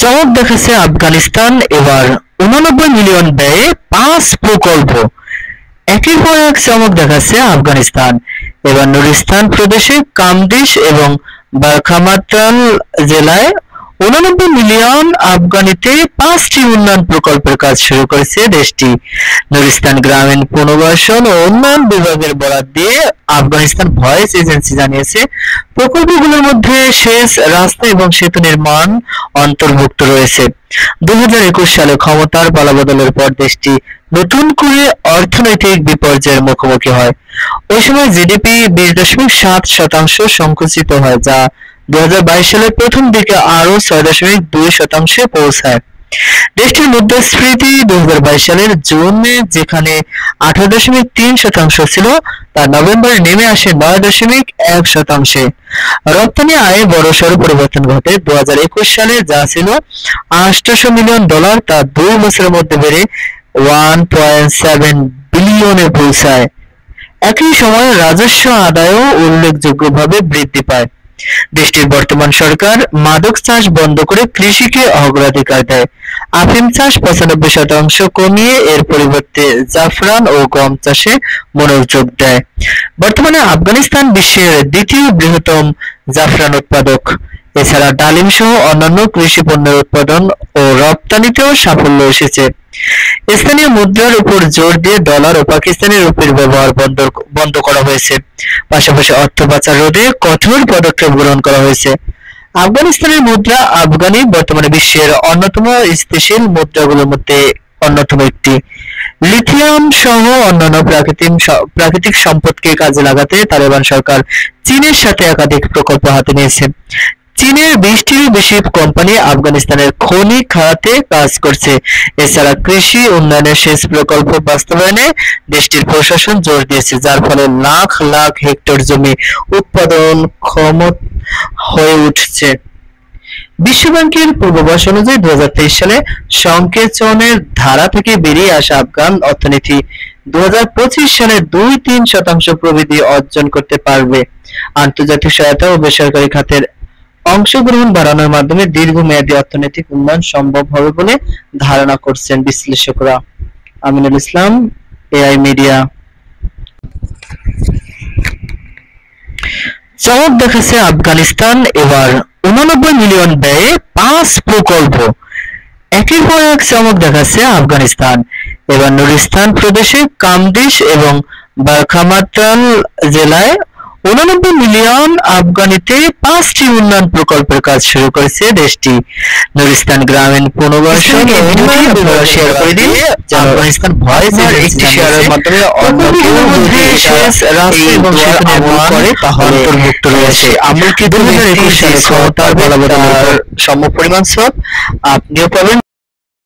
চমক দেখাচ্ছে আফগানিস্তান। এবার ৮৯ মিলিয়ন ব্যয়ে ৫ প্রকল্প। একের পর এক চমক দেখাচ্ছে আফগানিস্তান। এবার নুরিস্তান প্রদেশে কামদেশ এবং বারখামাত্রাল জেলায় ৮৯ মিলিয়ন আফগানিতে ৫টি উন্নয়ন প্রকল্পের কাজ শুরু করেছে দেশটি। নুরিস্তান গ্রামীণ পুনর্বাসন ও উন্নয়ন বিভাগের বরাত দিয়ে আফগানিস্তান ভয়েস এজেন্সি জানিয়েছে, প্রকল্পগুলোর মধ্যে সেচ, রাস্তা এবং সেতু নির্মাণ অন্তর্ভুক্ত রয়েছে। ২০২১ সালে ক্ষমতার পালাবদলের পর দেশটি নতুন করে অর্থনৈতিক বিপর্যয়ের মুখোমুখি হয়। ওই সময় জিডিপি ২০.৭% সংকুচিত হয়, যা ২০২২ সালের প্রথম দিকে আরও ৬.২% পৌঁছায়। দেশটির মুদ্রাস্ফীতি ২০২২ সালের জুনে যেখানে ১৮.৩% ছিল, তা নভেম্বরে নেমে আসে ৯.১%। রপ্তানি আয়ে বড়সড় পরিবর্তন ঘটে। ২০২১ সালে যা ছিল $৮০০ মিলিয়ন, তা ২ বছরের মধ্যে বেড়ে 1.7 বিলিয়নে পৌঁছায়। একই সময়ে রাজস্ব আদায়ও উল্লেখযোগ্যভাবে বৃদ্ধি পায়। দেশটির বর্তমান সরকার মাদক চাষ বন্ধ করে কৃষিকে অগ্রাধিকার দেয়। আফিম চাষ ৯৫% কমিয়ে এর পরিবর্তে জাফরান ও গম চাষে মনোযোগ দেয়। বর্তমানে আফগানিস্তান বিশ্বের দ্বিতীয় বৃহত্তম জাফরান উৎপাদক। এছাড়া ডালিম সহ অন্যান্য কৃষি পণ্যের উৎপাদন ও রপ্তানিতেও সাফল্য এসেছে। স্থানীয় মুদ্রার উপর জোর দিয়ে ডলার ও পাকিস্তানি রুপির ব্যবহার বন্ধ করা হয়েছে। পাশাপাশি অর্থ পাচার রোধে কঠোর পদক্ষেপ গ্রহণ করা হয়েছে। আফগানিস্তানের মুদ্রা আফগানি বর্তমানে বিশ্বের অন্যতম স্থিতিশীল মুদ্রাগুলোর মধ্যে অন্যতম একটি। লিথিয়াম সহ অন্যান্য প্রাকৃতিক সম্পদকে কাজে লাগাতে তালেবান সরকার চীনের সাথে একাধিক প্রকল্প হাতে নিয়েছে। চীনের ২০টিরও বেশি কোম্পানি আফগানিস্তানের খনি খাতে কাজ করছে। এছাড়া কৃষি উন্নয়নের সেচ প্রকল্প বাস্তবায়নে দেশটির প্রশাসন জোর দিয়েছে, যার ফলে লাখ লাখ হেক্টর জমি উৎপাদনক্ষম হয়ে উঠছে। বিশ্বব্যাংকের পূর্বাভাস অনুযায়ী ২০২৩ সালে সংকেচনের ধারা থেকে বেরিয়ে আসা আফগান অর্থনীতি ২০২৫ সালে ২-৩% প্রবৃদ্ধি অর্জন করতে পারবে। আন্তর্জাতিক সহায়তা ও বেসরকারি খাতের অংশগ্রহণ বাড়ানোর মাধ্যমে দীর্ঘমেয়াদী অর্থনৈতিক উন্নয়ন সম্ভব হবে বলে ধারণা করছেন বিশ্লেষকরা। Aminul Islam, AI media. চমক দেখাচ্ছে আফগানিস্তান। এবার ৮৯ মিলিয়ন ব্যয়ে ৫ প্রকল্প। একের পর এক চমক দেখাচ্ছে আফগানিস্তান। এবার নুরিস্তান প্রদেশে কামদেশ এবং বারখামাত্রাল জেলায় ৮৯ মিলিয়ন আফগানিতে ৫টি উন্নয়ন প্রকল্পের কাজ শুরু করেছে দেশটি। নুরিস্তান গ্রামীণ পুনর্বাসন ও উন্নয়ন বিভাগ শেয়ার করে দিয়ে আফগানিস্তান ভয়েস একটি শেয়ারের মাধ্যমে অন্যগুলোর মধ্যে সেচ, রাস্তা এবং সেতু নির্মাণ করে অন্তর্ভুক্ত রয়েছে। আমল কি ২০২১ সালে ক্ষমতার বলাবদলের সমপরিমাণ সব আপনিও পাবেন।